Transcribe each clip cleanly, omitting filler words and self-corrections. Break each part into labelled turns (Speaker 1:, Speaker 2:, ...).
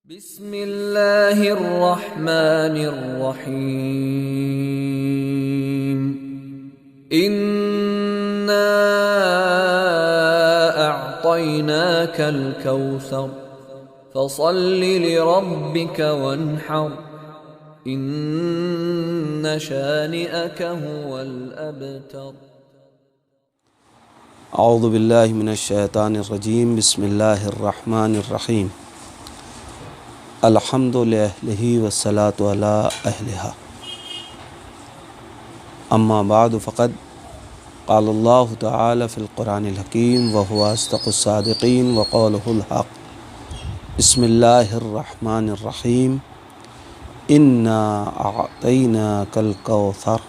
Speaker 1: بسم اللہ الرحمن الرحیم انا اعطیناک الکوثر فصل لربک وانحر ان شانئک هو الابتر۔
Speaker 2: اعوذ باللہ من الشیطان الرجیم، بسم اللہ الرحمن الرحیم، الحمد للہ والصلاۃ علی اہلہا، اما بعد فقد قال اللہ تعالی فی القرآن الحکیم وہو اصدق الصادقین وقولہ الحق۔ بسم اللہ الرحمن الرحیم، انا اعطیناک الکوثر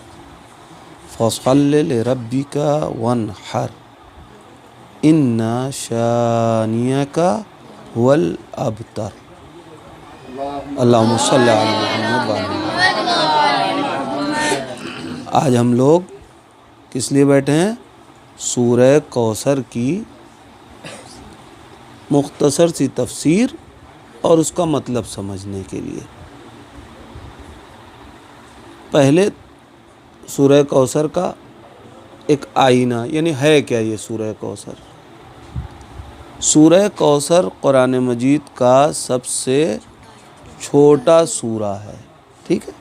Speaker 2: فصل لربک وانحر ان شانئک هو الابتر۔ اللہم صلی علی محمد وعلی محمد۔ آج ہم لوگ کس لیے بیٹھے ہیں؟ سورہ کوثر کی مختصر سی تفسیر اور اس کا مطلب سمجھنے کے لیے۔ پہلے سورہ کوثر کا ایک آئینہ، یعنی ہے کیا یہ سورہ کوثر؟ سورہ کوثر قرآن مجید کا سب سے چھوٹا سورہ ہے، ٹھیک ہے؟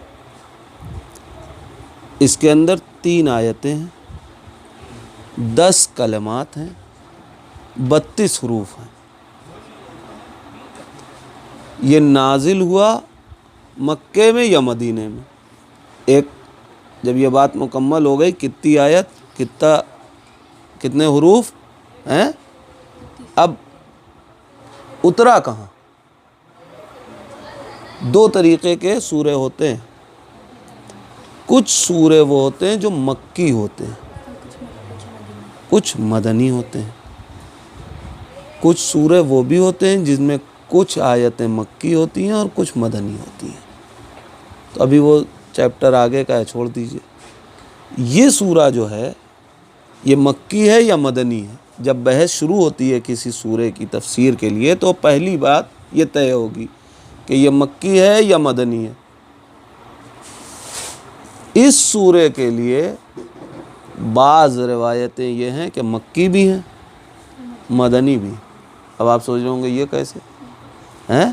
Speaker 2: اس کے اندر 3 آیتیں ہیں، 10 کلمات ہیں، 32 حروف ہیں۔ یہ نازل ہوا مکے میں یا مدینے میں؟ ایک جب یہ بات مکمل ہو گئی، کتنی آیت، کتنے حروف ہیں؟ اب اترا کہاں؟ 2 طریقے کے سورے ہوتے ہیں۔ کچھ سورے وہ ہوتے ہیں جو مکی ہوتے ہیں، کچھ مدنی ہوتے ہیں۔ کچھ سورے وہ بھی ہوتے ہیں جس میں کچھ آیتیں مکی ہوتی ہیں اور کچھ مدنی ہوتی ہیں۔ تو ابھی وہ چیپٹر آگے کا ہے، چھوڑ دیجئے۔ یہ سورہ جو ہے یہ مکی ہے یا مدنی ہے؟ جب بحث شروع ہوتی ہے کسی سورے کی تفسیر کے لیے تو پہلی بات یہ طے ہوگی کہ یہ مکی ہے یا مدنی ہے۔ اس سورے کے لیے بعض روایتیں یہ ہیں کہ مکی بھی ہیں، مدنی بھی۔ اب آپ سوچ رہے ہوں گے یہ کیسے ہیں؟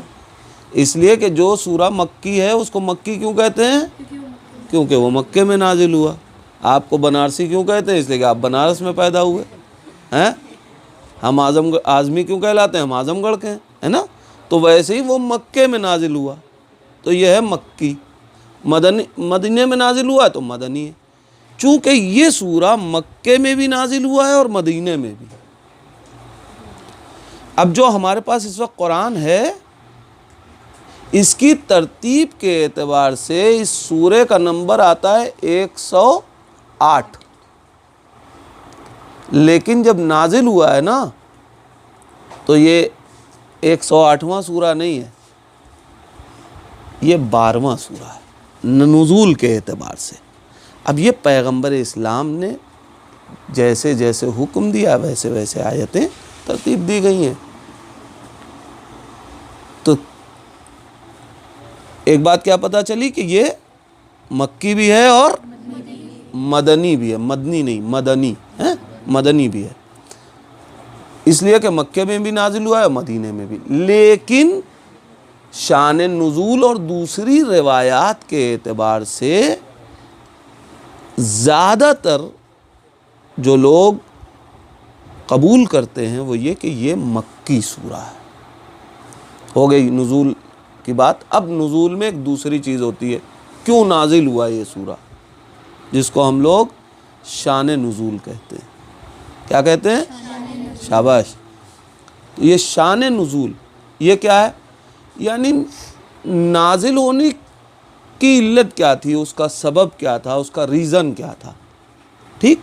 Speaker 2: اس لیے کہ جو سورہ مکی ہے اس کو مکی کیوں کہتے ہیں؟ کیونکہ وہ مکے میں نازل ہوا۔ آپ کو بنارسی کیوں کہتے ہیں؟ اس لیے کہ آپ بنارس میں پیدا ہوئے ہیں۔ ہم اعظمی کیوں کہلاتے ہیں؟ ہم اعظم گڑھ کے ہیں، ہے نا؟ تو ویسے ہی وہ مکے میں نازل ہوا، تو یہ ہے مکی۔ مدینے میں نازل ہوا ہے تو مدنی ہے۔ چونکہ یہ سورہ مکے میں بھی نازل ہوا ہے اور مدینے میں بھی۔ اب جو ہمارے پاس اس وقت قرآن ہے، اس کی ترتیب کے اعتبار سے اس سورے کا نمبر آتا ہے 108۔ لیکن جب نازل ہوا ہے نا تو یہ 108واں سورہ نہیں ہے، یہ 12واں سورہ ہے نزول کے اعتبار سے۔ اب یہ پیغمبر اسلام نے جیسے جیسے حکم دیا ویسے ویسے آیتیں ترتیب دی گئی ہیں۔ تو ایک بات کیا پتہ چلی کہ یہ مکی بھی ہے اور مدنی بھی ہے، مدنی نہیں، مدنی ہے، مدنی بھی ہے۔ اس لیے کہ مکے میں بھی نازل ہوا ہے اور مدینے میں بھی۔ لیکن شان نزول اور دوسری روایات کے اعتبار سے زیادہ تر جو لوگ قبول کرتے ہیں وہ یہ کہ یہ مکی سورہ ہے۔ ہو گئی نزول کی بات۔ اب نزول میں ایک دوسری چیز ہوتی ہے، کیوں نازل ہوا یہ سورہ، جس کو ہم لوگ شان نزول کہتے ہیں۔ کیا کہتے ہیں؟ شاباش۔ تو یہ شان نزول یہ کیا ہے؟ یعنی نازل ہونے کی علت کیا تھی، اس کا سبب کیا تھا، اس کا ریزن کیا تھا، ٹھیک؟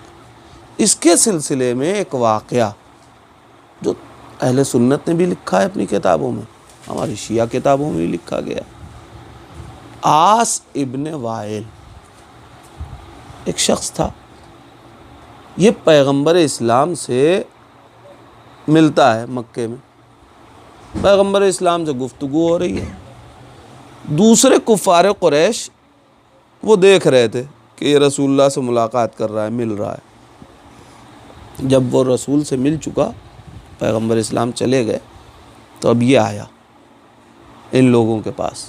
Speaker 2: اس کے سلسلے میں ایک واقعہ جو اہل سنت نے بھی لکھا ہے اپنی کتابوں میں، ہماری شیعہ کتابوں میں بھی لکھا گیا۔ عاص ابن وائل ایک شخص تھا، یہ پیغمبر اسلام سے ملتا ہے مکے میں، پیغمبر اسلام سے گفتگو ہو رہی ہے. دوسرے کفار قریش وہ دیکھ رہے تھے کہ یہ رسول اللہ سے ملاقات کر رہا ہے, مل رہا ہے. جب وہ رسول سے مل چکا, پیغمبر اسلام چلے گئے, تو اب یہ آیا ان لوگوں کے پاس.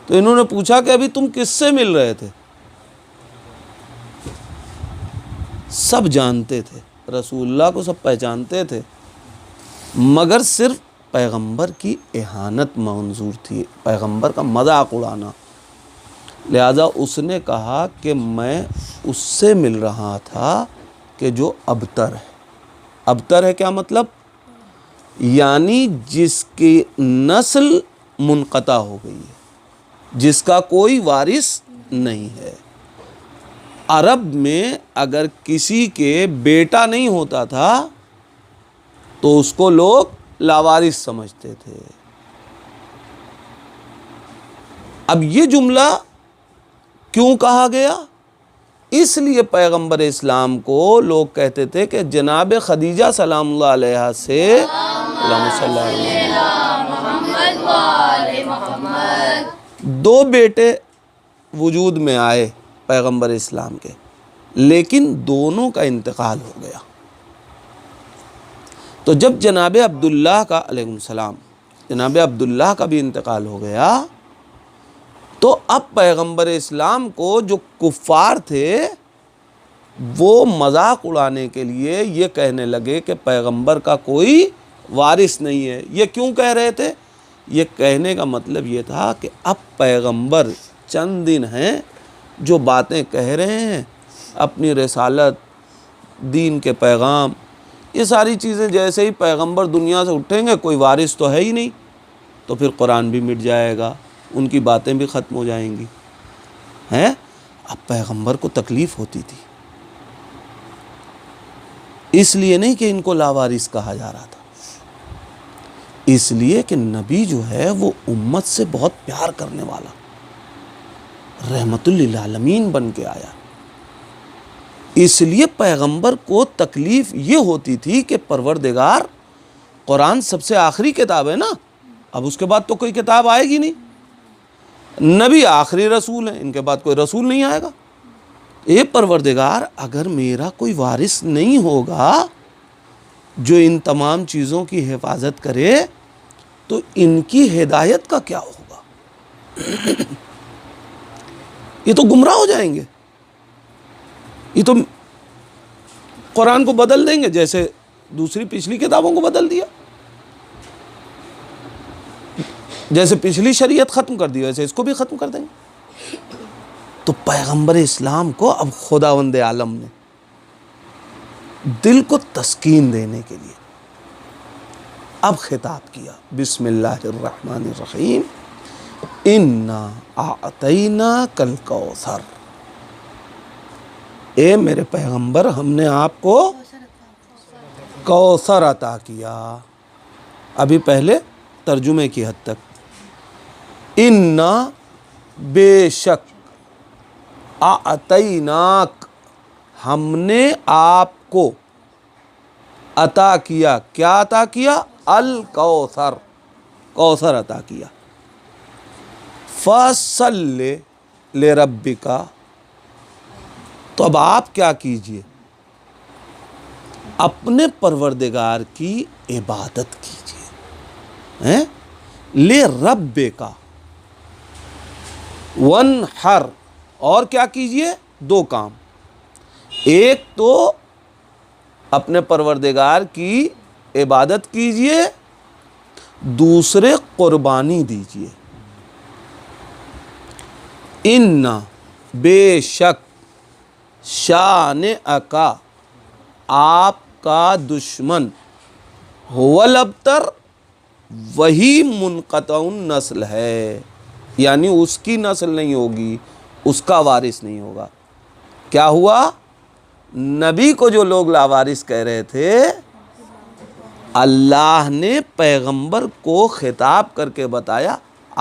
Speaker 2: تو انہوں نے پوچھا کہ ابھی تم کس سے مل رہے تھے؟ سب جانتے تھے, رسول اللہ کو سب پہچانتے تھے, مگر صرف پیغمبر کی اہانت منظور تھی, پیغمبر کا مذاق اڑانا. لہذا اس نے کہا کہ میں اس سے مل رہا تھا کہ جو ابتر ہے. ابتر ہے کیا مطلب؟ یعنی جس کی نسل منقطع ہو گئی ہے, جس کا کوئی وارث نہیں ہے. عرب میں اگر کسی کے بیٹا نہیں ہوتا تھا تو اس کو لوگ لاوارث سمجھتے تھے. اب یہ جملہ کیوں کہا گیا؟ اس لیے پیغمبر اسلام کو لوگ کہتے تھے کہ جناب خدیجہ سلام اللہ علیہا سے اللہم صلی علیہ دو بیٹے وجود میں آئے پیغمبر اسلام کے, لیکن دونوں کا انتقال ہو گیا. تو جب جناب عبداللہ کا علیہ السلام, جناب عبداللہ کا بھی انتقال ہو گیا, تو اب پیغمبر اسلام کو جو کفار تھے وہ مذاق اڑانے کے لیے یہ کہنے لگے کہ پیغمبر کا کوئی وارث نہیں ہے. یہ کیوں کہہ رہے تھے؟ یہ کہنے کا مطلب یہ تھا کہ اب پیغمبر چند دن ہیں جو باتیں کہہ رہے ہیں, اپنی رسالت, دین کے پیغام, یہ ساری چیزیں جیسے ہی پیغمبر دنیا سے اٹھیں گے, کوئی وارث تو ہے ہی نہیں, تو پھر قرآن بھی مٹ جائے گا, ان کی باتیں بھی ختم ہو جائیں گی. ہیں اب پیغمبر کو تکلیف ہوتی تھی, اس لیے نہیں کہ ان کو لاوارث کہا جا رہا تھا, اس لیے کہ نبی جو ہے وہ امت سے بہت پیار کرنے والا, رحمت للعالمین بن کے آیا. اس لیے پیغمبر کو تکلیف یہ ہوتی تھی کہ پروردگار, قرآن سب سے آخری کتاب ہے نا, اب اس کے بعد تو کوئی کتاب آئے گی نہیں, نبی آخری رسول ہیں, ان کے بعد کوئی رسول نہیں آئے گا. اے پروردگار, اگر میرا کوئی وارث نہیں ہوگا جو ان تمام چیزوں کی حفاظت کرے تو ان کی ہدایت کا کیا ہوگا؟ یہ تو گمراہ ہو جائیں گے, یہ تو قرآن کو بدل دیں گے جیسے دوسری پچھلی کتابوں کو بدل دیا, جیسے پچھلی شریعت ختم کر دی ویسے اس کو بھی ختم کر دیں گے. تو پیغمبر اسلام کو اب خداوند عالم نے دل کو تسکین دینے کے لیے اب خطاب کیا, بسم اللہ الرحمن الرحیم, انا اعطیناک الکوثر. اے میرے پیغمبر, ہم نے آپ کو کوثر عطا کیا. ابھی پہلے ترجمے کی حد تک, انا بے شک, اعطیناک ہم نے آپ کو عطا کیا. کیا عطا کیا؟ الکوثر, کوثر عطا کیا. فصل لربک, تو اب آپ کیا کیجئے, اپنے پروردگار کی عبادت کیجئے. لربک وانحر, اور کیا کیجئے؟ دو کام, ایک تو اپنے پروردگار کی عبادت کیجئے, دوسرے قربانی دیجئے. انا بے شک, شان اکا آپ کا دشمن, هو الابتر وہی منقطع نسل ہے, یعنی اس کی نسل نہیں ہوگی, اس کا وارث نہیں ہوگا. کیا ہوا؟ نبی کو جو لوگ لاوارث کہہ رہے تھے, اللہ نے پیغمبر کو خطاب کر کے بتایا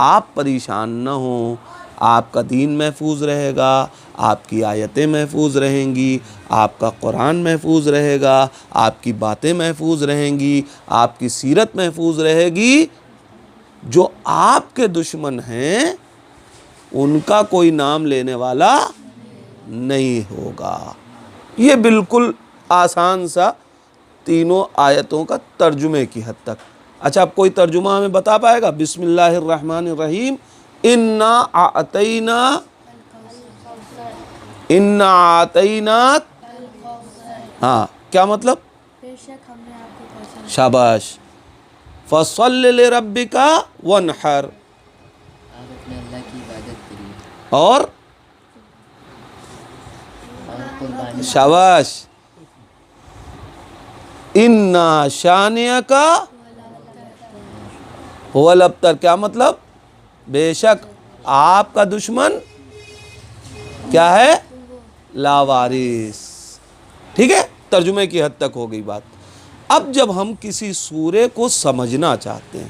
Speaker 2: آپ پریشان نہ ہوں, آپ کا دین محفوظ رہے گا, آپ کی آیتیں محفوظ رہیں گی, آپ کا قرآن محفوظ رہے گا, آپ کی باتیں محفوظ رہیں گی, آپ کی سیرت محفوظ رہے گی. جو آپ کے دشمن ہیں ان کا کوئی نام لینے والا نہیں ہوگا۔ یہ بالکل آسان سا تینوں آیتوں کا ترجمے کی حد تک۔ اچھا، اب کوئی ترجمہ ہمیں بتا پائے گا؟ بسم اللہ الرحمن الرحیم، انا اعطیناک، ہاں کیا مطلب؟
Speaker 3: بے شک ہم نے آپ کو کوثر
Speaker 2: شاباش۔ فصل لربک وانحر،
Speaker 4: آپ اپنے اللہ کی عبادت کریے
Speaker 2: اور
Speaker 4: اور قربانی
Speaker 2: شاباش، انا شانئک هو الابتر، کیا مطلب؟ بے شک آپ کا دشمن کیا ہے؟ لاوارث۔ ٹھیک ہے، ترجمے کی حد تک ہو گئی بات۔ اب جب ہم کسی سورے کو سمجھنا چاہتے ہیں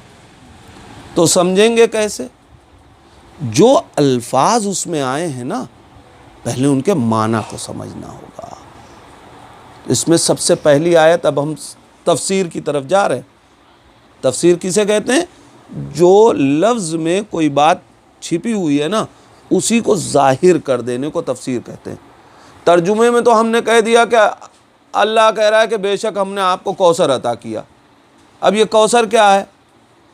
Speaker 2: تو سمجھیں گے کیسے؟ جو الفاظ اس میں آئے ہیں نا، پہلے ان کے معنی کو سمجھنا ہوگا۔ اس میں سب سے پہلی آیت، اب ہم تفسیر کی طرف جا رہے ہیں۔ تفسیر کسے کہتے ہیں؟ جو لفظ میں کوئی بات چھپی ہوئی ہے نا، اسی کو ظاہر کر دینے کو تفسیر کہتے ہیں۔ ترجمے میں تو ہم نے کہہ دیا کہ اللہ کہہ رہا ہے کہ بے شک ہم نے آپ کو کوثر عطا کیا۔ اب یہ کوثر کیا ہے؟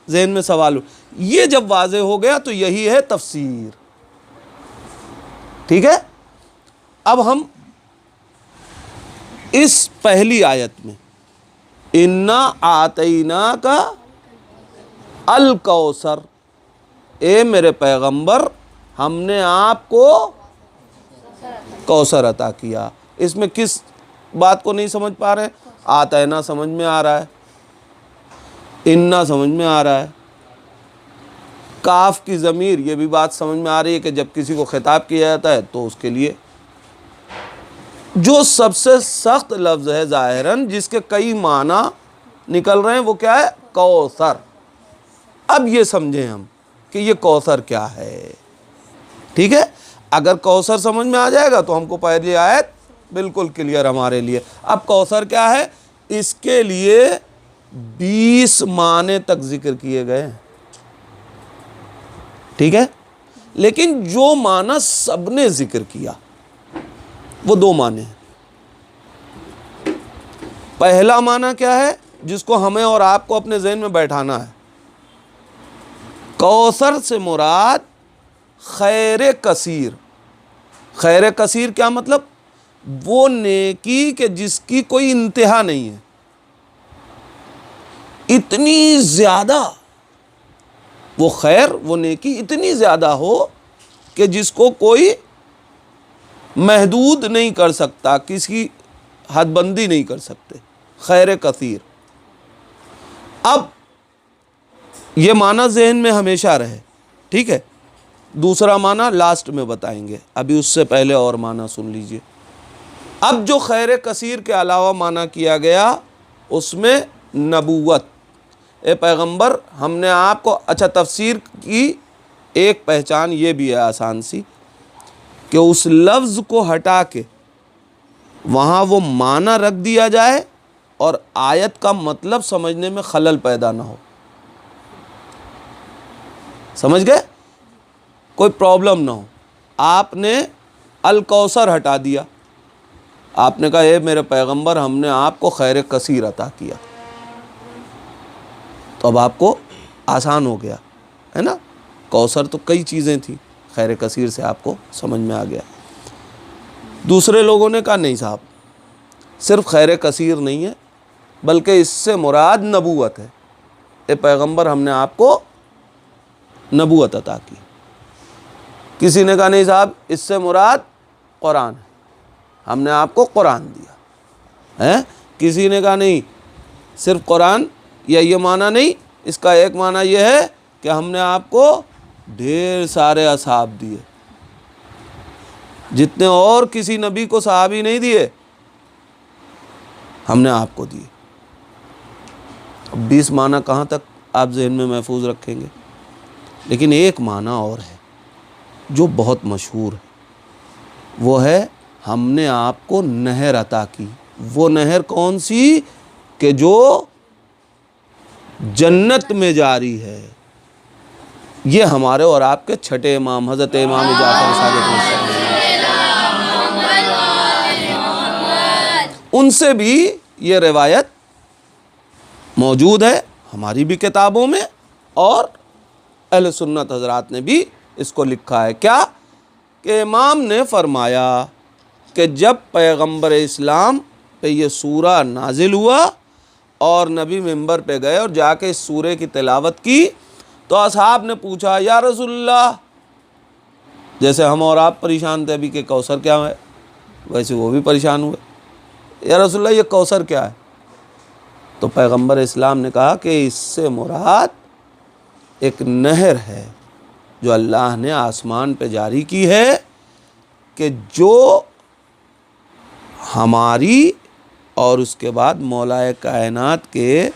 Speaker 2: ذہن میں سوال ہو، یہ جب واضح ہو گیا تو یہی ہے تفسیر۔ ٹھیک ہے، اب ہم اس پہلی آیت میں انا اعطیناک الکوثر، اے میرے پیغمبر ہم نے آپ کو کوثر عطا کیا، اس میں کس بات کو نہیں سمجھ پا رہے؟ آتینا سمجھ میں آ رہا ہے، انا سمجھ میں آ رہا ہے، کاف کی ضمیر یہ بھی بات سمجھ میں آ رہی ہے کہ جب کسی کو خطاب کیا جاتا ہے تو اس کے لیے جو سب سے سخت لفظ ہے ظاہراً، جس کے کئی معنی نکل رہے ہیں، وہ کیا ہے؟ کوثر۔ اب یہ سمجھیں ہم کہ یہ کوثر کیا ہے۔ ٹھیک ہے، اگر کوثر سمجھ میں آ جائے گا تو ہم کو پہلی آیت بالکل کلیئر ہمارے لیے۔ اب کوثر کیا ہے؟ اس کے لیے 20 معنی تک ذکر کیے گئے ہیں۔ ٹھیک ہے، لیکن جو معنی سب نے ذکر کیا وہ 2 معنی ہیں۔ پہلا معنی کیا ہے جس کو ہمیں اور آپ کو اپنے ذہن میں بیٹھانا ہے؟ کوثر سے مراد خیر کثیر۔ خیر کثیر کیا مطلب؟ وہ نیکی کہ جس کی کوئی انتہا نہیں ہے، اتنی زیادہ وہ خیر، وہ نیکی اتنی زیادہ ہو کہ جس کو کوئی محدود نہیں کر سکتا، کسی حد بندی نہیں کر سکتے، خیر کثیر۔ اب یہ معنی ذہن میں ہمیشہ رہے، ٹھیک ہے۔ دوسرا معنی لاسٹ میں بتائیں گے، ابھی اس سے پہلے اور معنی سن لیجئے۔ اب جو خیر کثیر کے علاوہ معنی کیا گیا اس میں نبوت، اے پیغمبر ہم نے آپ کو، اچھا تفسیر کی ایک پہچان یہ بھی ہے آسان سی کہ اس لفظ کو ہٹا کے وہاں وہ معنی رکھ دیا جائے اور آیت کا مطلب سمجھنے میں خلل پیدا نہ ہو۔ سمجھ گئے؟ کوئی پرابلم نہ ہو۔ آپ نے الکوثر ہٹا دیا، آپ نے کہا اے میرے پیغمبر ہم نے آپ کو خیر کثیر عطا کیا، تو اب آپ کو آسان ہو گیا ہے نا۔ کوثر تو کئی چیزیں تھیں، خیر کثیر سے آپ کو سمجھ میں آ گیا۔ دوسرے لوگوں نے کہا نہیں صاحب، صرف خیر کثیر نہیں ہے بلکہ اس سے مراد نبوت ہے، اے پیغمبر ہم نے آپ کو نبوت عطا کی۔ کسی نے کہا نہیں صاحب اس سے مراد قرآن ہے، ہم نے آپ کو قرآن دیا ہے۔ کسی نے کہا نہیں صرف قرآن یا یہ معنی نہیں، اس کا ایک معنی یہ ہے کہ ہم نے آپ کو ڈھیر سارے اصحاب دیے، جتنے اور کسی نبی کو صحابی نہیں دیے ہم نے آپ کو دیے۔ 20 معنی کہاں تک آپ ذہن میں محفوظ رکھیں گے؟ لیکن ایک معنی اور ہے جو بہت مشہور ہے، وہ ہے ہم نے آپ کو نہر عطا کی۔ وہ نہر کون سی؟ کہ جو جنت میں جاری ہے، یہ ہمارے اور آپ کے چھٹے امام حضرت امام جعفر صادق علیہ السلام، ان سے بھی یہ روایت موجود ہے ہماری بھی کتابوں میں، اور اہل سنت حضرات نے بھی اس کو لکھا ہے۔ کیا کہ امام نے فرمایا کہ جب پیغمبر اسلام پہ یہ سورہ نازل ہوا اور نبی منبر پہ گئے اور جا کے اس سورے کی تلاوت کی تو اصحاب نے پوچھا یا رسول اللہ، جیسے ہم اور آپ پریشان تھے ابھی کہ کوثر کیا ہے، ویسے وہ بھی پریشان ہوئے، یا رسول اللہ یہ کوثر کیا ہے؟ تو پیغمبر اسلام نے کہا کہ اس سے مراد ایک نہر ہے جو اللہ نے آسمان پہ جاری کی ہے، کہ جو ہماری اور اس کے بعد مولا کائنات کے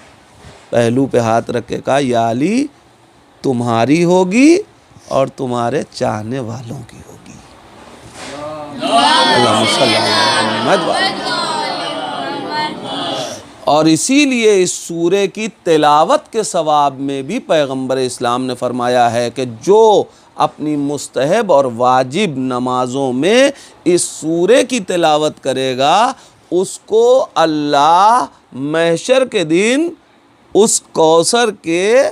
Speaker 2: پہلو پہ ہاتھ رکھے کا یا علی تمہاری ہوگی اور تمہارے چاہنے والوں کی ہوگی۔ اللہم صلی علی محمد وعلی۔ اور اسی لیے اس سورے کی تلاوت کے ثواب میں بھی پیغمبر اسلام نے فرمایا ہے کہ جو اپنی مستحب اور واجب نمازوں میں اس سورے کی تلاوت کرے گا اس کو اللہ محشر کے دن اس کوثر کے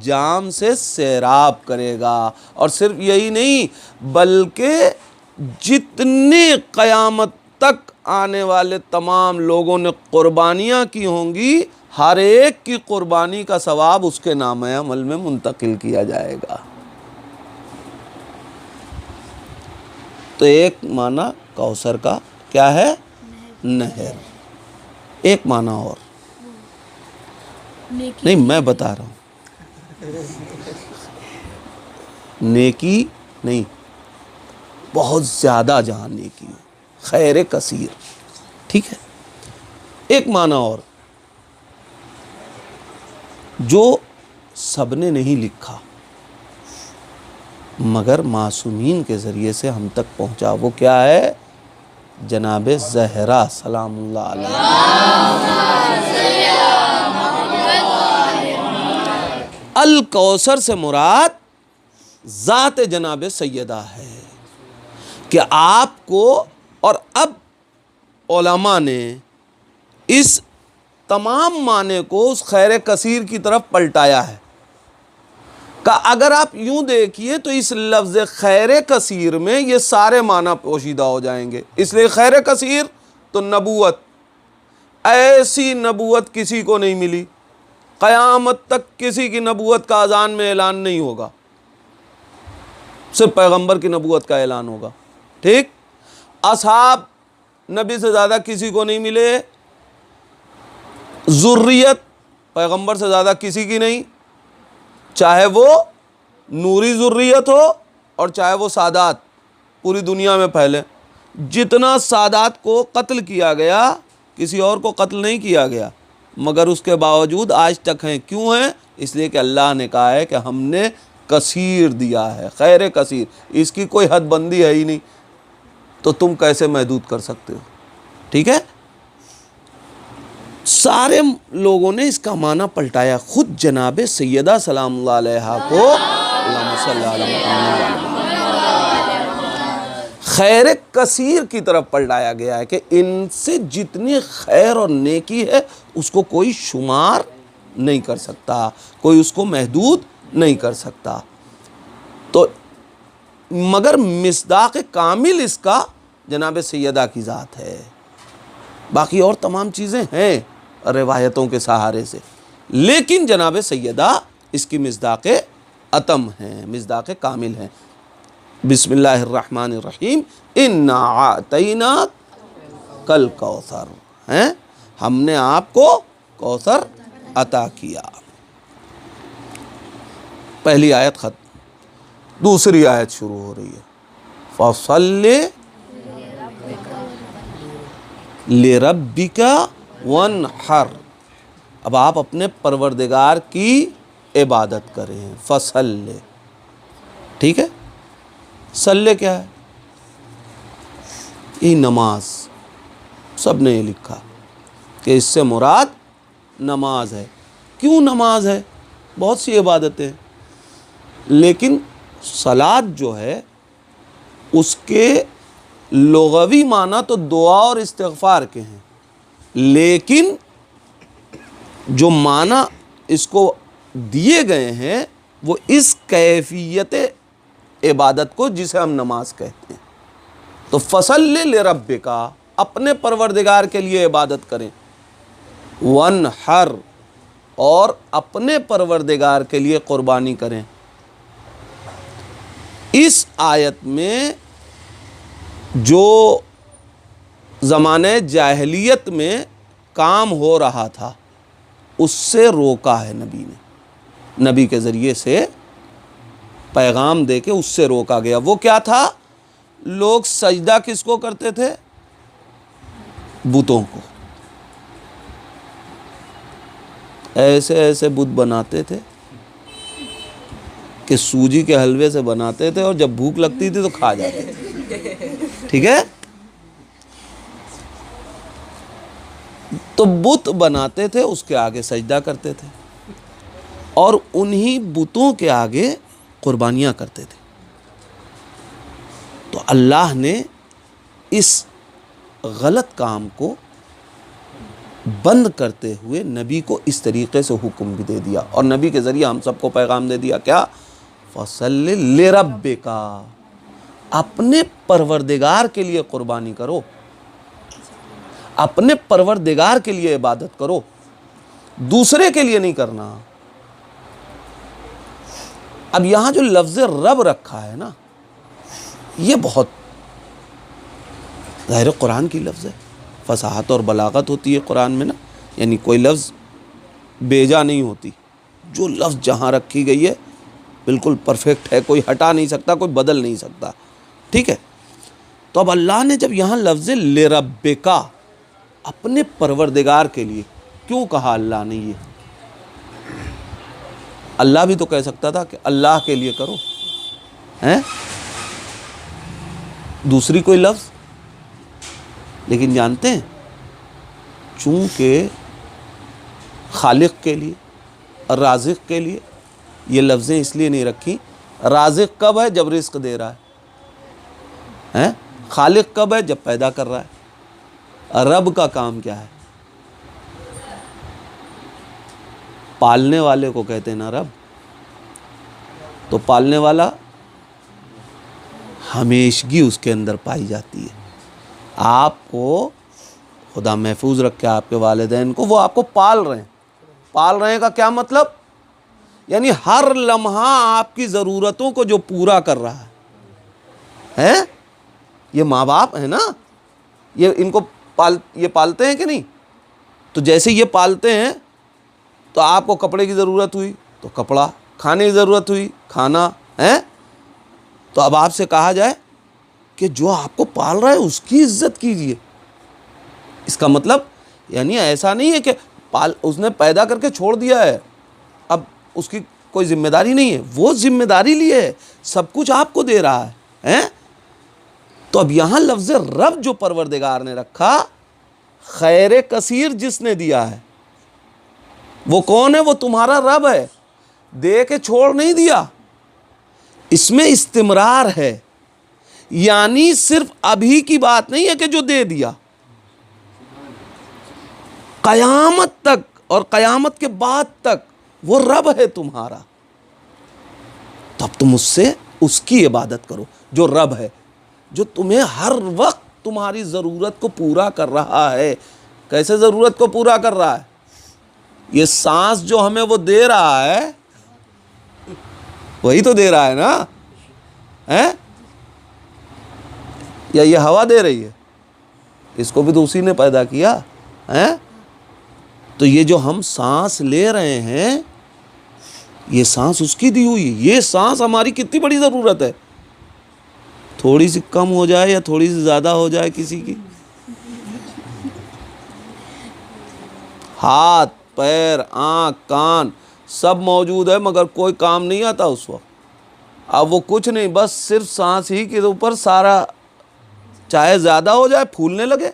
Speaker 2: جام سے سیراب کرے گا۔ اور صرف یہی نہیں بلکہ جتنے قیامت تک آنے والے تمام لوگوں نے قربانیاں کی ہوں گی ہر ایک کی قربانی کا ثواب اس کے نام عمل میں منتقل کیا جائے گا۔ تو ایک معنی کوثر کا کیا ہے؟ نہر۔ ایک معنی اور نہیں میں بتا رہا ہوں، نیکی نہیں، بہت زیادہ جہاں نیکی ہو، خیر کثیر، ٹھیک ہے۔ ایک معنی اور جو سب نے نہیں لکھا مگر معصومین کے ذریعے سے ہم تک پہنچا، وہ کیا ہے؟ جناب زہرا سلام اللہ علیہ۔ الکوثر سے مراد ذات جناب سیدہ ہے کہ آپ کو، اور اب علماء نے اس تمام معنی کو اس خیر کثیر کی طرف پلٹایا ہے کہ اگر آپ یوں دیکھیے تو اس لفظ خیر کثیر میں یہ سارے معنی پوشیدہ ہو جائیں گے۔ اس لیے خیر کثیر تو نبوت، ایسی نبوت کسی کو نہیں ملی، قیامت تک کسی کی نبوت کا اذان میں اعلان نہیں ہوگا، صرف پیغمبر کی نبوت کا اعلان ہوگا، ٹھیک۔ اصحاب نبی سے زیادہ کسی کو نہیں ملے، ذریت پیغمبر سے زیادہ کسی کی نہیں، چاہے وہ نوری ذریت ہو اور چاہے وہ سادات پوری دنیا میں پھیلے۔ جتنا سادات کو قتل کیا گیا کسی اور کو قتل نہیں کیا گیا، مگر اس کے باوجود آج تک ہیں۔ کیوں ہیں؟ اس لیے کہ اللہ نے کہا ہے کہ ہم نے کثیر دیا ہے، خیر کثیر، اس کی کوئی حد بندی ہے ہی نہیں، تو تم کیسے محدود کر سکتے ہو؟ ٹھیک ہے۔ سارے لوگوں نے اس کا معنی پلٹایا، خود جناب سیدہ سلام اللہ علیہا کو اللہم صلی علی محمد خیر کثیر کی طرف پلٹایا گیا ہے کہ ان سے جتنی خیر اور نیکی ہے اس کو کوئی شمار نہیں کر سکتا، کوئی اس کو محدود نہیں کر سکتا۔ تو مگر مصداق کامل اس کا جناب سیدہ کی ذات ہے، باقی اور تمام چیزیں ہیں روایتوں کے سہارے سے، لیکن جناب سیدہ اس کی مصداق اتم ہیں، مصداق کامل ہیں۔ بسم اللہ الرحمن الرحیم، انا اعطیناک الکوثر، ہیں ہم نے آپ کو کوثر عطا کیا۔ پہلی آیت ختم، دوسری آیت شروع ہو رہی ہے، فصل لربک وانحر، اب آپ اپنے پروردگار کی عبادت کریں، فصل، ٹھیک ہے۔ صلی کیا ہے؟ یہ نماز، سب نے یہ لکھا کہ اس سے مراد نماز ہے۔ کیوں نماز ہے؟ بہت سی عبادتیں، لیکن صلات جو ہے اس کے لغوی معنی تو دعا اور استغفار کے ہیں، لیکن جو معنی اس کو دیے گئے ہیں وہ اس کیفیت عبادت کو جسے ہم نماز کہتے ہیں. تو فصلی لربک، اپنے پروردگار کے لیے عبادت کریں، وانحر، اور اپنے پروردگار کے لیے قربانی کریں. اس آیت میں جو زمانہ جاہلیت میں کام ہو رہا تھا اس سے روکا ہے نبی نے، نبی کے ذریعے سے پیغام دے کے اس سے روکا گیا. وہ کیا تھا؟ لوگ سجدہ کس کو کرتے تھے؟ بتوں کو. ایسے ایسے بت بناتے تھے کہ سوجی کے حلوے سے بناتے تھے، اور جب بھوک لگتی تھی تو کھا جاتے تھے. ٹھیک ہے؟ تو بت بناتے تھے، اس کے آگے سجدہ کرتے تھے، اور انہی بتوں کے آگے قربانیاں کرتے تھے. تو اللہ نے اس غلط کام کو بند کرتے ہوئے نبی کو اس طریقے سے حکم بھی دے دیا، اور نبی کے ذریعے ہم سب کو پیغام دے دیا کیا؟ فصلی لربک، اپنے پروردگار کے لیے قربانی کرو، اپنے پروردگار کے لیے عبادت کرو، دوسرے کے لیے نہیں کرنا. اب یہاں جو لفظ رب رکھا ہے نا، یہ بہت ظاہر قرآن کی لفظ ہے، فصاحت اور بلاغت ہوتی ہے قرآن میں نا، یعنی کوئی لفظ بیجا نہیں ہوتی، جو لفظ جہاں رکھی گئی ہے بالکل پرفیکٹ ہے، کوئی ہٹا نہیں سکتا، کوئی بدل نہیں سکتا. ٹھیک ہے؟ تو اب اللہ نے جب یہاں لفظ لربک، اپنے پروردگار کے لیے، کیوں کہا اللہ نے یہ؟ اللہ بھی تو کہہ سکتا تھا کہ اللہ کے لیے کرو، ہیں دوسری کوئی لفظ. لیکن جانتے ہیں چونکہ خالق کے لیے اور رازق کے لیے یہ لفظیں اس لیے نہیں رکھی. رازق کب ہے؟ جب رزق دے رہا ہے. خالق کب ہے؟ جب پیدا کر رہا ہے. رب کا کام کیا ہے؟ پالنے والے کو کہتے ہیں نا رب. تو پالنے والا ہمیشگی اس کے اندر پائی جاتی ہے. آپ کو خدا محفوظ رکھے، آپ کے والدین کو، وہ آپ کو پال رہے ہیں. پال رہے ہیں کا کیا مطلب؟ یعنی ہر لمحہ آپ کی ضرورتوں کو جو پورا کر رہا ہے. یہ ماں باپ ہے نا، یہ ان کو یہ پالتے ہیں کہ نہیں؟ تو جیسے یہ پالتے ہیں تو آپ کو کپڑے کی ضرورت ہوئی تو کپڑا، کھانے کی ضرورت ہوئی کھانا ہے. تو اب آپ سے کہا جائے کہ جو آپ کو پال رہا ہے اس کی عزت کیجیے. اس کا مطلب یعنی ایسا نہیں ہے کہ اس نے پیدا کر کے چھوڑ دیا ہے، اب اس کی کوئی ذمہ داری نہیں ہے. وہ ذمہ داری لیے ہے، سب کچھ آپ کو دے رہا ہے. تو اب یہاں لفظ رب جو پروردگار نے رکھا، خیر کثیر جس نے دیا ہے وہ کون ہے؟ وہ تمہارا رب ہے. دے کے چھوڑ نہیں دیا، اس میں استمرار ہے. یعنی صرف ابھی کی بات نہیں ہے کہ جو دے دیا، قیامت تک اور قیامت کے بعد تک وہ رب ہے تمہارا. تو اب تم اس سے اس کی عبادت کرو جو رب ہے، جو تمہیں ہر وقت تمہاری ضرورت کو پورا کر رہا ہے. کیسے ضرورت کو پورا کر رہا ہے؟ یہ سانس جو ہمیں وہ دے رہا ہے، وہی تو دے رہا ہے نا. یا یہ ہوا دے رہی ہے؟ اس کو بھی تو اسی نے پیدا کیا. تو یہ جو ہم سانس لے رہے ہیں، یہ سانس اس کی دی ہوئی. یہ سانس ہماری کتنی بڑی ضرورت ہے. تھوڑی سی کم ہو جائے یا تھوڑی سی زیادہ ہو جائے کسی کی، ہاتھ پیر آنکھ کان سب موجود ہے مگر کوئی کام نہیں آتا اس وقت. اب وہ کچھ نہیں، بس صرف سانس ہی کے اوپر سارا، چاہے زیادہ ہو جائے پھولنے لگے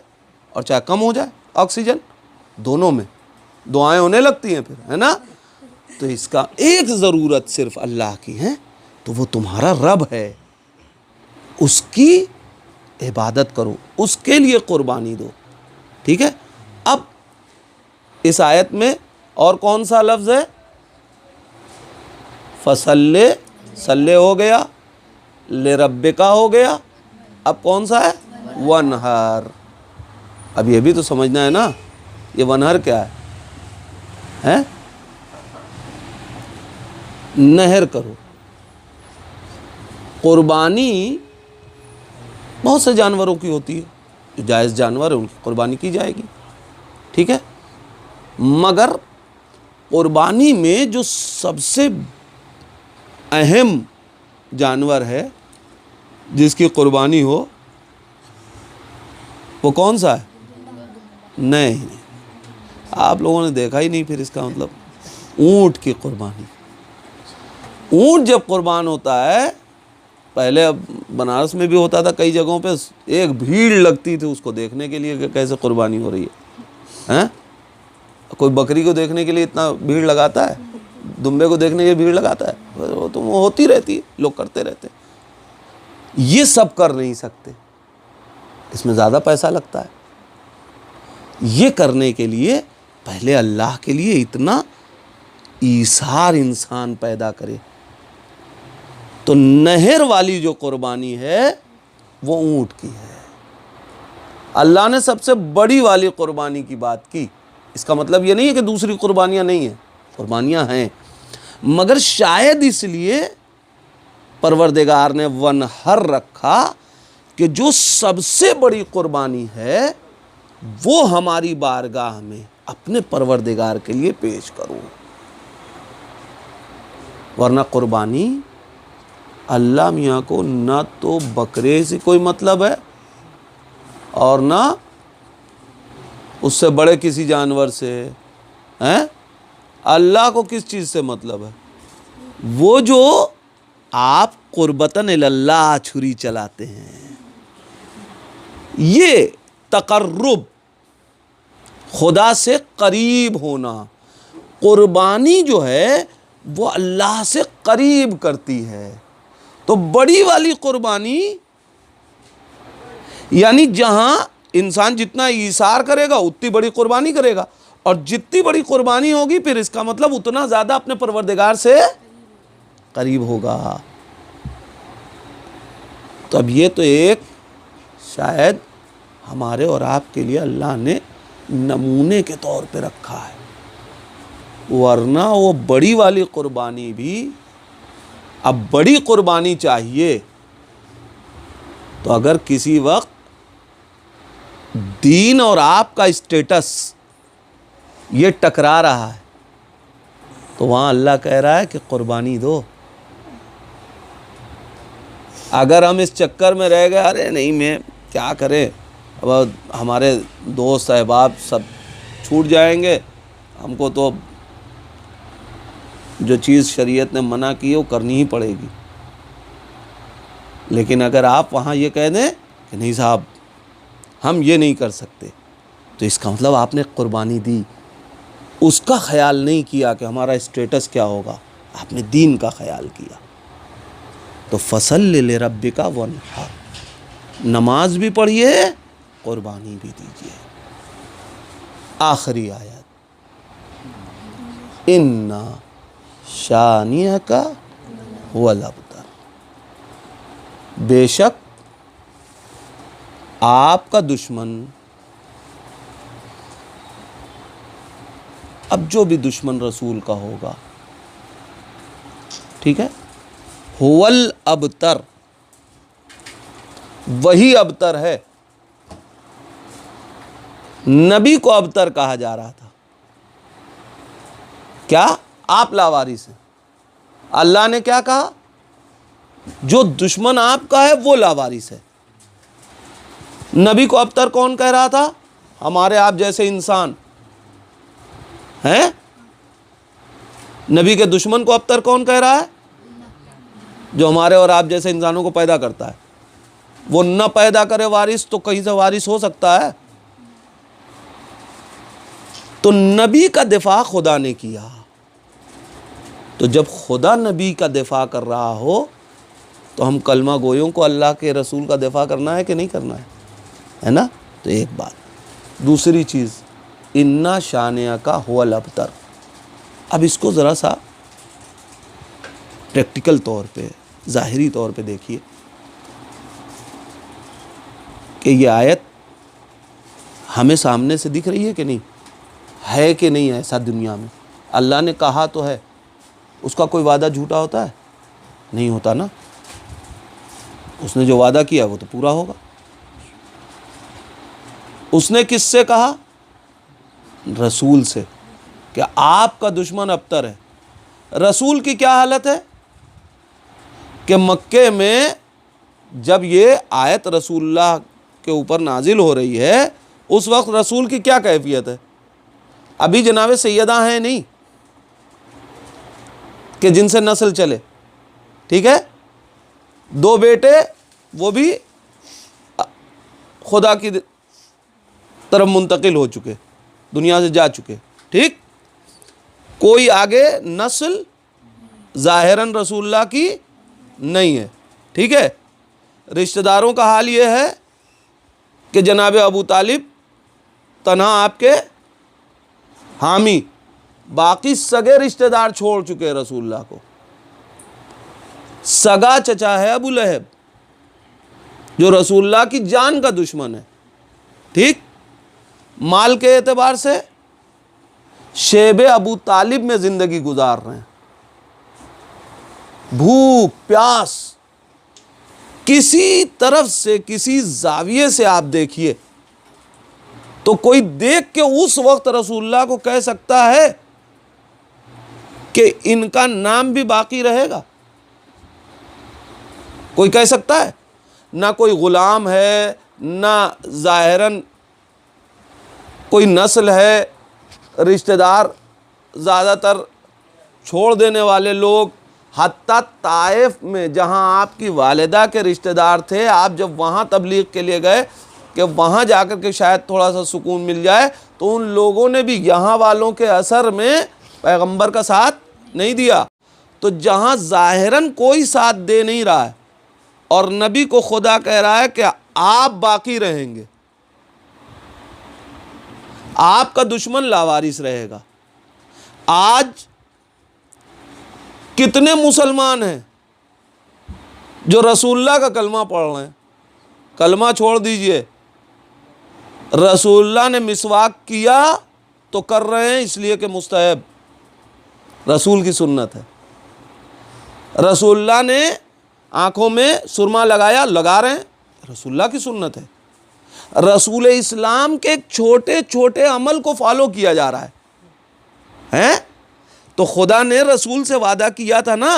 Speaker 2: اور چاہے کم ہو جائے آکسیجن، دونوں میں دعائیں ہونے لگتی ہیں پھر، ہے نا. تو اس کا ایک ضرورت صرف اللہ کی ہے تو وہ تمہارا رب ہے، اس کی عبادت کرو، اس کے لیے قربانی دو. ٹھیک ہے. اب اس آیت میں اور کون سا لفظ ہے؟ فصلے، صلے ہو گیا، لربک ہو گیا، اب کون سا ہے؟ ونہر. اب یہ بھی تو سمجھنا ہے نا، یہ ونہر کیا ہے؟ نہر کرو. قربانی بہت سے جانوروں کی ہوتی ہے، جو جائز جانور ہیں ان کی قربانی کی جائے گی. ٹھیک ہے. مگر قربانی میں جو سب سے اہم جانور ہے جس کی قربانی ہو وہ کون سا ہے؟ نہیں، آپ لوگوں نے دیکھا ہی نہیں. پھر اس کا مطلب اونٹ کی قربانی. اونٹ جب قربان ہوتا ہے، پہلے اب بنارس میں بھی ہوتا تھا کئی جگہوں پہ، ایک بھیڑ لگتی تھی اس کو دیکھنے کے لیے کہ کیسے قربانی ہو رہی ہے. کوئی بکری کو دیکھنے کے لیے اتنا بھیڑ لگاتا ہے؟ دمبے کو دیکھنے کے لیے بھیڑ لگاتا ہے؟ وہ تو وہ ہوتی رہتی ہے، لوگ کرتے رہتے ہیں. یہ سب کر نہیں سکتے، اس میں زیادہ پیسہ لگتا ہے. یہ کرنے کے لیے پہلے اللہ کے لیے اتنا ایثار انسان پیدا کرے. تو نہر والی جو قربانی ہے وہ اونٹ کی ہے. اللہ نے سب سے بڑی والی قربانی کی بات کی. اس کا مطلب یہ نہیں ہے کہ دوسری قربانیاں نہیں ہیں، قربانیاں ہیں، مگر شاید اس لیے پروردگار نے ونہر رکھا کہ جو سب سے بڑی قربانی ہے وہ ہماری بارگاہ میں اپنے پروردگار کے لیے پیش کرو. ورنہ قربانی اللہ میاں کو نہ تو بکرے سے کوئی مطلب ہے اور نہ اس سے بڑے کسی جانور سے. اللہ کو کس چیز سے مطلب ہے؟ وہ جو آپ قربتاً اللہ چھری چلاتے ہیں، یہ تقرب، خدا سے قریب ہونا. قربانی جو ہے وہ اللہ سے قریب کرتی ہے. تو بڑی والی قربانی یعنی جہاں انسان جتنا ایثار کرے گا اتنی بڑی قربانی کرے گا، اور جتنی بڑی قربانی ہوگی پھر اس کا مطلب اتنا زیادہ اپنے پروردگار سے قریب ہوگا. تو اب یہ تو ایک شاید ہمارے اور آپ کے لیے اللہ نے نمونے کے طور پہ رکھا ہے، ورنہ وہ بڑی والی قربانی بھی، اب بڑی قربانی چاہیے تو اگر کسی وقت دین اور آپ کا اسٹیٹس یہ ٹکرا رہا ہے تو وہاں اللہ کہہ رہا ہے کہ قربانی دو. اگر ہم اس چکر میں رہ گئے ارے نہیں میں کیا کریں، اب ہمارے دوست احباب سب چھوٹ جائیں گے، ہم کو تو جو چیز شریعت نے منع کی ہے وہ کرنی ہی پڑے گی. لیکن اگر آپ وہاں یہ کہہ دیں کہ نہیں صاحب ہم یہ نہیں کر سکتے، تو اس کا مطلب آپ نے قربانی دی، اس کا خیال نہیں کیا کہ ہمارا اسٹیٹس کیا ہوگا، آپ نے دین کا خیال کیا. تو فصلی لربک وانحر، نماز بھی پڑھیے قربانی بھی دیجیے. آخری آیت، ان شانئک هو الابتر، بے شک آپ کا دشمن، اب جو بھی دشمن رسول کا ہوگا، ٹھیک ہے، هو الابتر، وہی ابتر ہے. نبی کو ابتر کہا جا رہا تھا، کیا آپ لاوارث ہیں. اللہ نے کیا کہا؟ جو دشمن آپ کا ہے وہ لاوارث ہے. نبی کو ابتر کون کہہ رہا تھا؟ ہمارے آپ جیسے انسان ہیں. نبی کے دشمن کو ابتر کون کہہ رہا ہے؟ جو ہمارے اور آپ جیسے انسانوں کو پیدا کرتا ہے. وہ نہ پیدا کرے وارث تو کہیں سے وارث ہو سکتا ہے. تو نبی کا دفاع خدا نے کیا. تو جب خدا نبی کا دفاع کر رہا ہو تو ہم کلمہ گویوں کو اللہ کے رسول کا دفاع کرنا ہے کہ نہیں کرنا ہے نا؟ تو ایک بات۔ دوسری چیز، انا شانیہ کا هو الابتر۔ اب اس کو ذرا سا پریکٹیکل طور پہ، ظاہری طور پہ دیکھیے کہ یہ آیت ہمیں سامنے سے دکھ رہی ہے کہ نہیں ہے، کہ نہیں ایسا دنیا میں اللہ نے کہا تو ہے، اس کا کوئی وعدہ جھوٹا ہوتا ہے؟ نہیں ہوتا نا، اس نے جو وعدہ کیا وہ تو پورا ہوگا۔ اس نے کس سے کہا؟ رسول سے، کہ آپ کا دشمن ابتر ہے۔ رسول کی کیا حالت ہے کہ مکے میں جب یہ آیت رسول اللہ کے اوپر نازل ہو رہی ہے اس وقت رسول کی کیا کیفیت ہے؟ ابھی جناب سیدہ ہیں نہیں کہ جن سے نسل چلے، ٹھیک ہے، 2 بیٹے وہ بھی خدا کی طرف منتقل ہو چکے، دنیا سے جا چکے، ٹھیک، کوئی آگے نسل ظاہراً رسول اللہ کی نہیں ہے، ٹھیک ہے۔ رشتہ داروں کا حال یہ ہے کہ جناب ابو طالب تنہا آپ کے حامی، باقی سگے رشتہ دار چھوڑ چکے رسول اللہ کو۔ سگا چچا ہے ابو لہب جو رسول اللہ کی جان کا دشمن ہے، ٹھیک۔ مال کے اعتبار سے شیب ابو طالب میں زندگی گزار رہے ہیں، بھوک پیاس، کسی طرف سے کسی زاویے سے آپ دیکھیے تو کوئی دیکھ کے اس وقت رسول اللہ کو کہہ سکتا ہے کہ ان کا نام بھی باقی رہے گا؟ کوئی کہہ سکتا ہے؟ نہ کوئی غلام ہے، نہ ظاہراً کوئی نسل ہے، رشتہ دار زیادہ تر چھوڑ دینے والے لوگ، حتیٰ طائف میں جہاں آپ کی والدہ کے رشتہ دار تھے، آپ جب وہاں تبلیغ کے لیے گئے کہ وہاں جا کر کے شاید تھوڑا سا سکون مل جائے، تو ان لوگوں نے بھی یہاں والوں کے اثر میں پیغمبر کا ساتھ نہیں دیا۔ تو جہاں ظاہراً کوئی ساتھ دے نہیں رہا ہے اور نبی کو خدا کہہ رہا ہے کہ آپ باقی رہیں گے، آپ کا دشمن لاوارث رہے گا۔ آج کتنے مسلمان ہیں جو رسول اللہ کا کلمہ پڑھ رہے ہیں؟ کلمہ چھوڑ دیجئے، رسول اللہ نے مسواک کیا تو کر رہے ہیں اس لیے کہ مستحب، رسول کی سنت ہے۔ رسول اللہ نے آنکھوں میں سرما لگایا، لگا رہے ہیں، رسول اللہ کی سنت ہے۔ رسول اسلام کے ایک چھوٹے چھوٹے عمل کو فالو کیا جا رہا ہے۔ تو خدا نے رسول سے وعدہ کیا تھا نا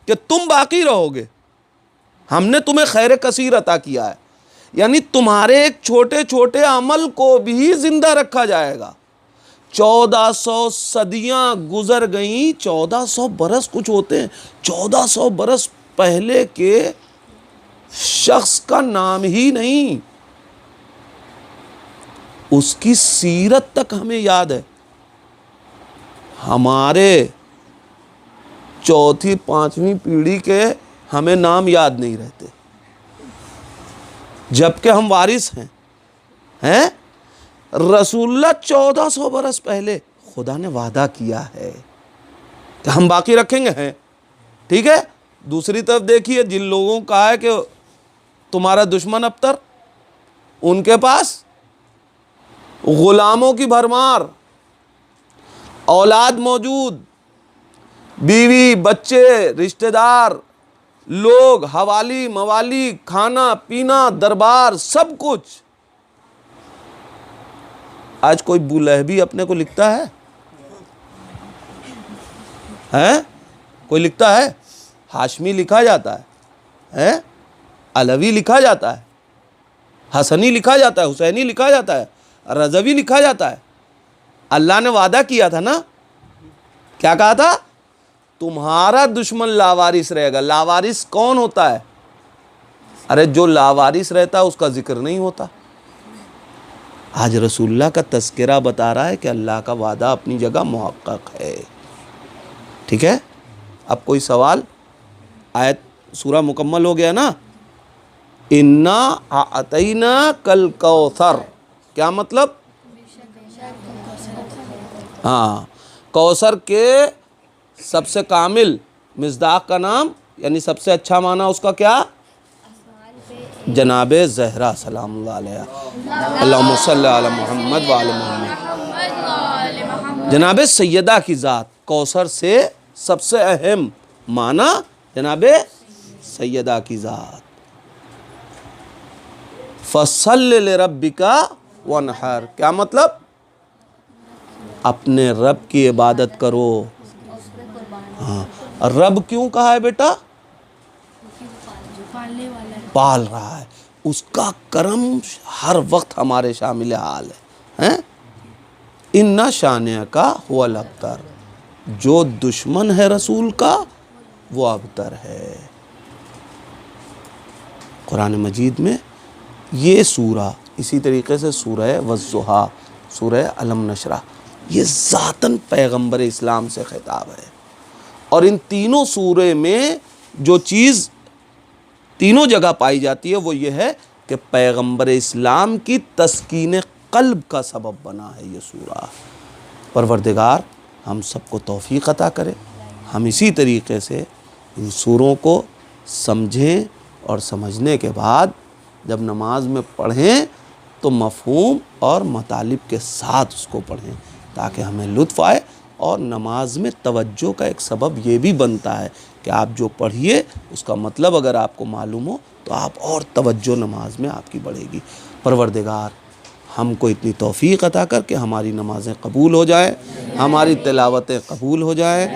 Speaker 2: کہ تم باقی رہو گے، ہم نے تمہیں خیر کثیر عطا کیا ہے، یعنی تمہارے ایک چھوٹے چھوٹے عمل کو بھی زندہ رکھا جائے گا۔ 1400 صدیاں گزر گئیں، 1400 برس کچھ ہوتے ہیں، 1400 برس پہلے کے شخص کا نام ہی نہیں، اس کی سیرت تک ہمیں یاد ہے۔ ہمارے 4تھی 5ویں پیڑھی کے ہمیں نام یاد نہیں رہتے، جبکہ ہم وارث ہیں۔ رسول اللہ 1400 برس پہلے خدا نے وعدہ کیا ہے کہ ہم باقی رکھیں گے، ہیں، ٹھیک ہے۔ دوسری طرف دیکھیے، جن لوگوں کا ہے کہ تمہارا دشمن ابتر، ان کے پاس غلاموں کی بھرمار، اولاد موجود، بیوی بچے رشتہ دار لوگ، حوالی موالی، کھانا پینا، دربار، سب کچھ۔ آج کوئی بولہبی اپنے کو لکھتا ہے؟ کوئی لکھتا ہے؟ ہاشمی لکھا جاتا ہے، علوی لکھا جاتا ہے، حسنی لکھا جاتا ہے، حسینی لکھا جاتا ہے، رضوی لکھا جاتا ہے۔ اللہ نے وعدہ کیا تھا نا، کیا کہا تھا؟ تمہارا دشمن لاوارث رہے گا۔ لاوارث کون ہوتا ہے؟ ارے جو لاوارث رہتا ہے اس کا ذکر نہیں ہوتا۔ آج رسول اللہ کا تذکرہ بتا رہا ہے کہ اللہ کا وعدہ اپنی جگہ محقق ہے، ٹھیک ہے۔ اب کوئی سوال؟ آیت سورہ مکمل ہو گیا نا. انا اعطینا کل کوثر، کیا مطلب؟ ہاں، کوثر کے سب سے کامل مصداق کا نام، یعنی سب سے اچھا معنی اس کا کیا؟ جناب زہرا سلام اللہ علیہ. اللہم صلی علی محمد و آل محمد. جناب سیدہ کی ذات، کوثر سے سب سے اہم معنی جناب سیدہ کی ذات. فصل لربک وانحر، کیا مطلب؟ اپنے رب کی عبادت کرو. ہاں، رب کیوں کہا ہے بیٹا؟ پال رہا ہے، اس کا کرم ہر وقت ہمارے شامل حال ہے. ان شانئک هو الابتر، جو دشمن ہے رسول کا وہ ابتر ہے. قرآن مجید میں یہ سورہ، اسی طریقے سے سورہ والضحیٰ، سورہ علم نشرح، یہ ذاتاً پیغمبر اسلام سے خطاب ہے. اور ان تینوں سورے میں جو چیز تینوں جگہ پائی جاتی ہے وہ یہ ہے کہ پیغمبر اسلام کی تسکین قلب کا سبب بنا ہے یہ سورہ. پروردگار ہم سب کو توفیق عطا کرے، ہم اسی طریقے سے ان سوروں کو سمجھیں اور سمجھنے کے بعد جب نماز میں پڑھیں تو مفہوم اور مطالب کے ساتھ اس کو پڑھیں تاکہ ہمیں لطف آئے. اور نماز میں توجہ کا ایک سبب یہ بھی بنتا ہے کہ آپ جو پڑھیے اس کا مطلب اگر آپ کو معلوم ہو تو آپ اور توجہ نماز میں آپ کی بڑھے گی. پروردگار ہم کو اتنی توفیق عطا کر کہ ہماری نمازیں قبول ہو جائیں، ہماری تلاوتیں قبول ہو جائیں.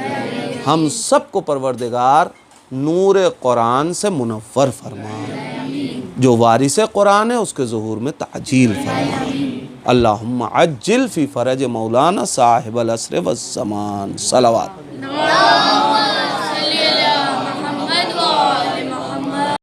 Speaker 2: ہم سب کو پروردگار نور قرآن سے منور فرما، جو وارث قرآن ہے اس کے ظہور میں تعجیل فرما. اللہم عجل فی فرج مولانا صاحب العصر والزمان. صلوات.